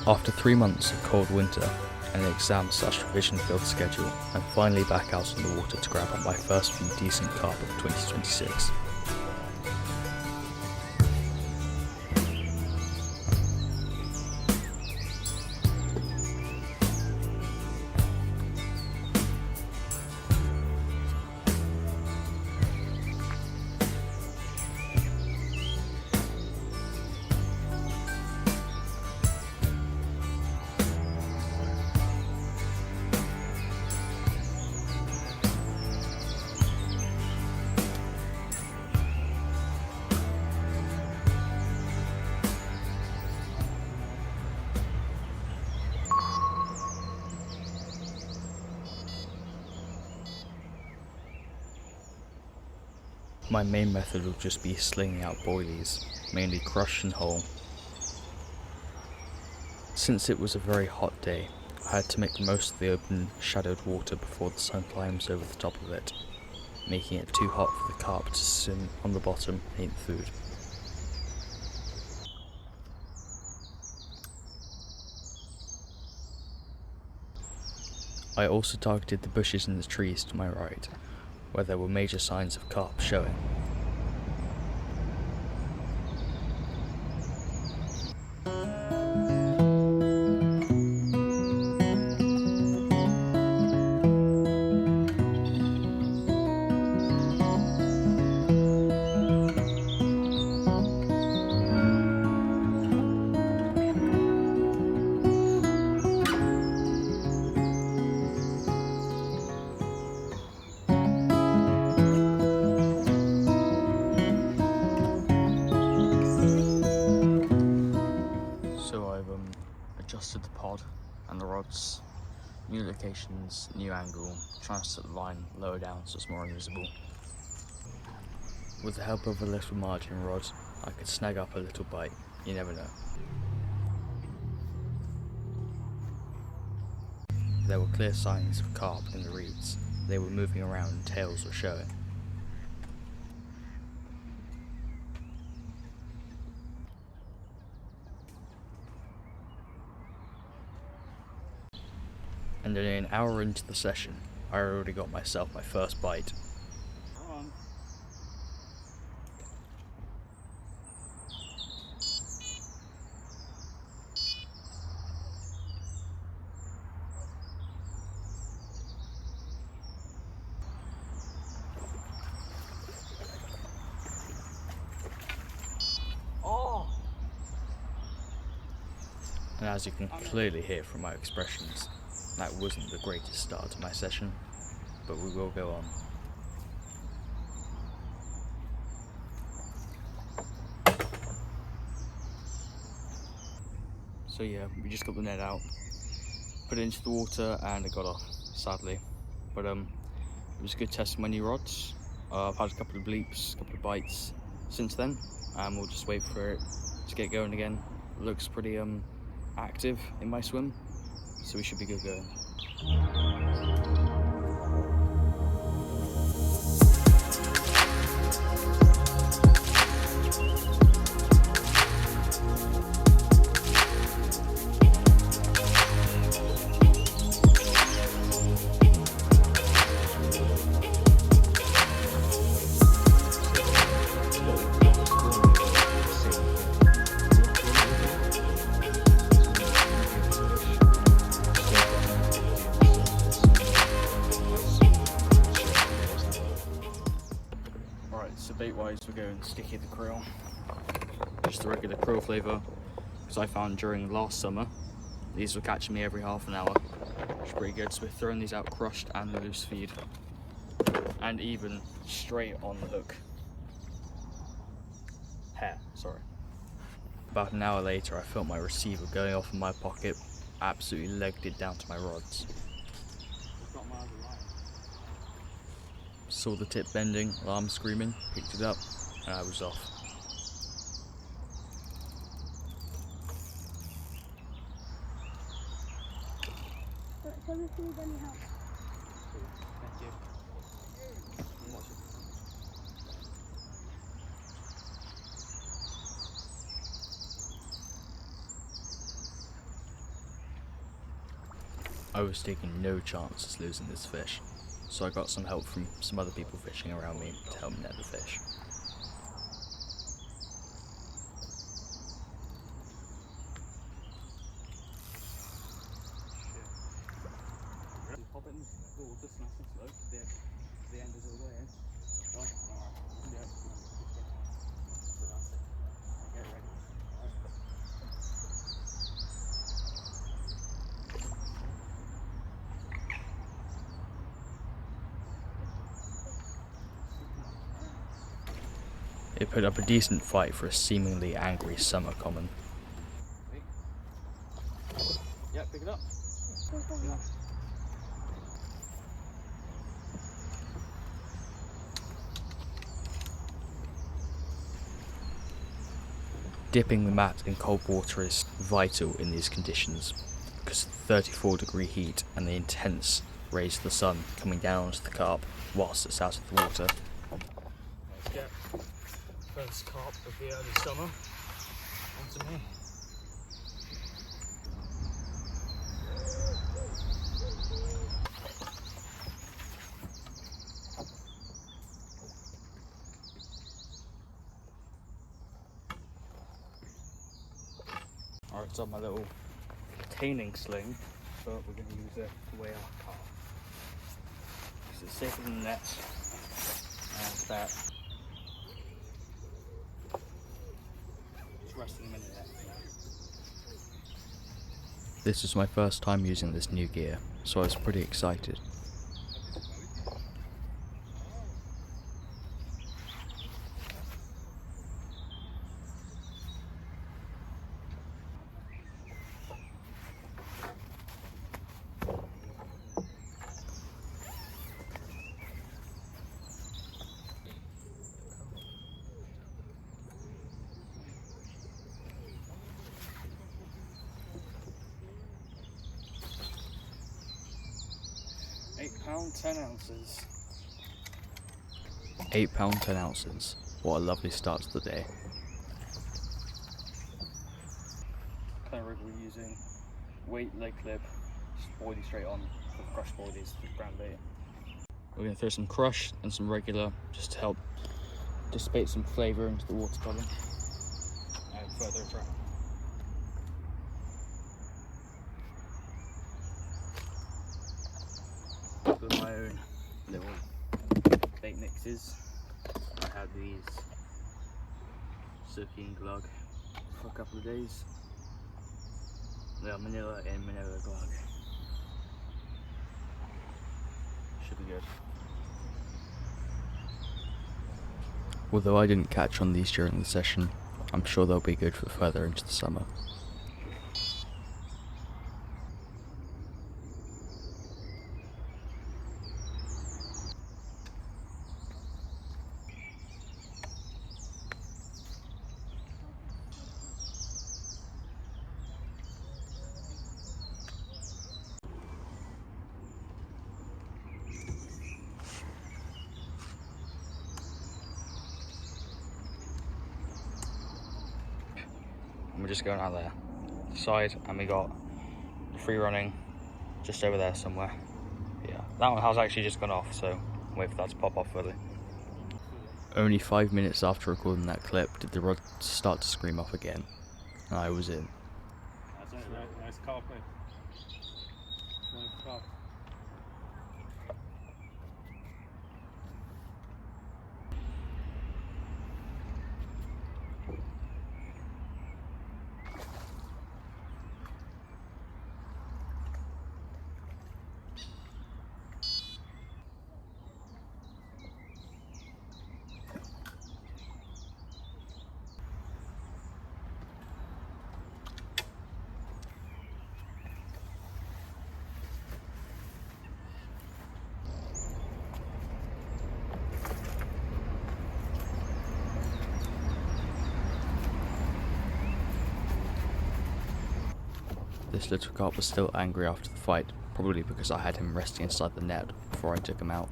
After 3 months of cold winter and an exam/revision-filled schedule, I'm finally back out on the water to grab up my first few decent carp of 2026. My main method will just be slinging out boilies, mainly crush and whole. Since it was a very hot day, I had to make the most of the open, shadowed water before the sun climbs over the top of it, making it too hot for the carp to swim on the bottom and eat the food. I also targeted the bushes and the trees to my right, where there were major signs of carp showing. So I've adjusted the pod and the rods, new locations, new angle, trying to set the line lower down so it's more invisible. With the help of a little margin rod, I could snag up a little bite, you never know. There were clear signs of carp in the reeds. They were moving around and tails were showing. And only an hour into the session, I already got myself my first bite. And as you can clearly hear from my expressions, that wasn't the greatest start to my session, but we will go on. So yeah, we just got the net out, put it into the water and it got off, sadly. But it was a good test of my new rods. I've had a couple of bleeps, a couple of bites since then, and we'll just wait for it to get going again. It looks pretty active in my swim, so we should be good going. So bait wise, we're going sticky the krill, just the regular krill flavour, because I found during last summer these were catching me every half an hour, which is pretty good. So we're throwing these out crushed and loose feed, and even straight on the hook. About an hour later, I felt my receiver going off in my pocket, absolutely legged it down to my rods. Saw the tip bending, alarm screaming, picked it up, and I was off. Tell me if you need any help. Thank you. I was taking no chances losing this fish, so I got some help from some other people fishing around me to help me net the fish. Pop it in the water, nice and slow. The end is all the way in. Right, alright. Yeah, that's it. Get ready. It put up a decent fight for a seemingly angry summer common. Yeah, pick it up. Yeah. Dipping the mat in cold water is vital in these conditions because of the 34-degree heat and the intense rays of the sun coming down onto the carp whilst it's out of the water. Let's get first carp of the early summer onto me. Alright, it's on my little retaining sling, but we're going to use it to weigh our carp. Because it's safer than the net, and that just resting them in the net. This was my first time using this new gear, so I was pretty excited. 8 pound 10 ounces. 8 pound 10 ounces. What a lovely start to the day. Kind of rig we're using, weight leg clip, just boilie straight on with crush boilies with brown bait. We're going to throw some crush and some regular just to help dissipate some flavour into the water column and further attract. With my own little bait mixes, I had these Silky and Glug for a couple of days. They're Manila and Manila Glug. Should be good. Although I didn't catch on these during the session, I'm sure they'll be good for further into the summer. We're just going out there, side, and we got free running just over there somewhere. Yeah, that one has actually just gone off, so wait for that to pop off fully. Only 5 minutes after recording that clip did the rod start to scream off again, and I was in. That's it, nice carp, mate. Nice carp. This little carp was still angry after the fight, probably because I had him resting inside the net before I took him out.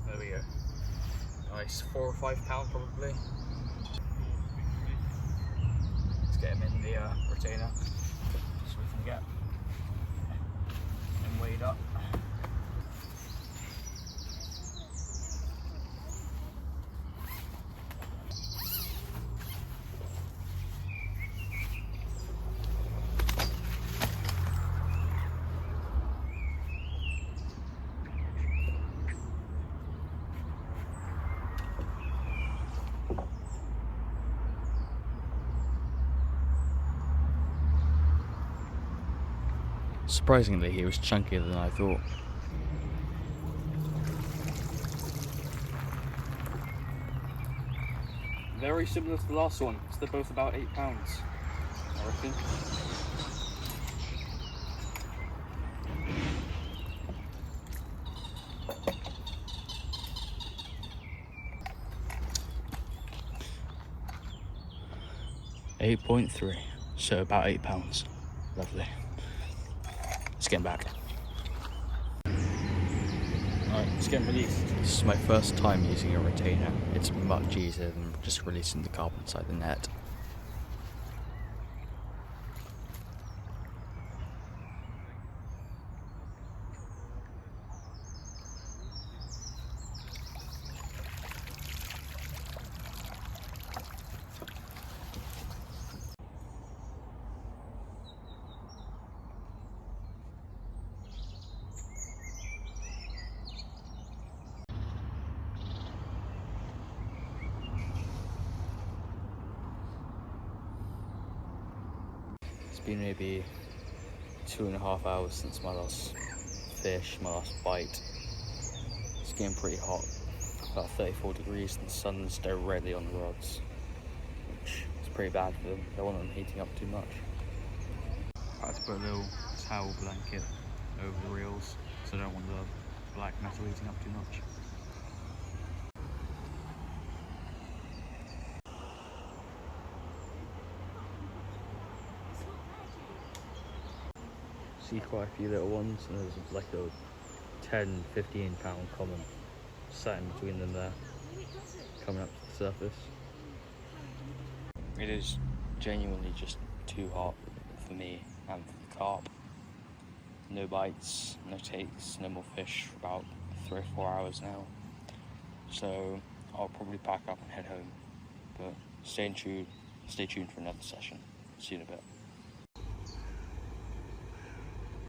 There we go. Nice, £4 or £5 probably. Let's get him in the retainer so we can get him weighed up. Surprisingly, he was chunkier than I thought. Very similar to the last one, so they're both about £8, I reckon. £8.3, so about £8. Lovely. Let's get him back. Alright, let's get him released. This is my first time using a retainer. It's much easier than just releasing the carp inside the net. It's been maybe 2.5 hours since my last fish, my last bite. It's getting pretty hot, about 34 degrees, and the sun's directly on the rods, which is pretty bad for them. I don't want them heating up too much. I had to put a little towel blanket over the reels, so I don't want the black metal heating up too much. See quite a few little ones, and there's like a 10-15 pound common sat in between them there, coming up to the surface. It is genuinely just too hot for me and for the carp. No bites, no takes, no more fish for about 3 or 4 hours now. So I'll probably pack up and head home. But stay tuned for another session. See you in a bit.